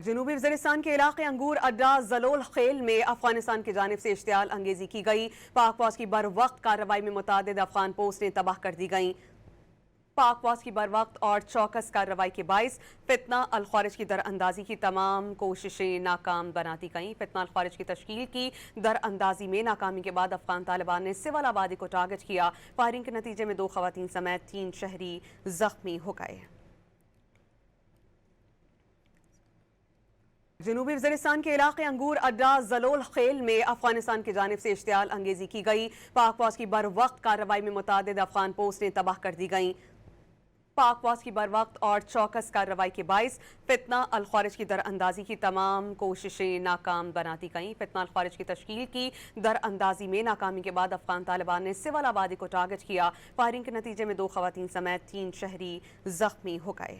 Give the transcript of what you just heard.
جنوبی وزیرستان کے علاقے انگور اڈا زلول خیل میں افغانستان کی جانب سے اشتعال انگیزی کی گئی۔ پاک فوج کی بروقت کارروائی میں متعدد افغان پوسٹیں تباہ کر دی گئیں۔ پاک فوج کی بروقت اور چوکس کارروائی کے باعث فتنہ الخوارج کی در اندازی کی تمام کوششیں ناکام بنا دی گئیں۔ فتنہ الخوارج کی تشکیل کی در اندازی میں ناکامی کے بعد افغان طالبان نے سول آبادی کو ٹارگٹ کیا۔ فائرنگ کے نتیجے میں 2 خواتین سمیت 3 شہری زخمی ہو گئے۔ جنوبی وزیرستان کے علاقے انگور اڈا زلول خیل میں افغانستان کی جانب سے اشتعال انگیزی کی گئی۔ پاک فوج کی بروقت کارروائی میں متعدد افغان پوسٹیں تباہ کر دی گئیں۔ پاک فوج کی بروقت اور چوکس کارروائی کے باعث فتنہ الخوارج کی در اندازی کی تمام کوششیں ناکام بنا دی گئیں۔ فتنہ الخوارج کی تشکیل کی در اندازی میں ناکامی کے بعد افغان طالبان نے سول آبادی کو ٹارگٹ کیا۔ فائرنگ کے نتیجے میں 2 خواتین سمیت 3 شہری زخمی ہو گئے۔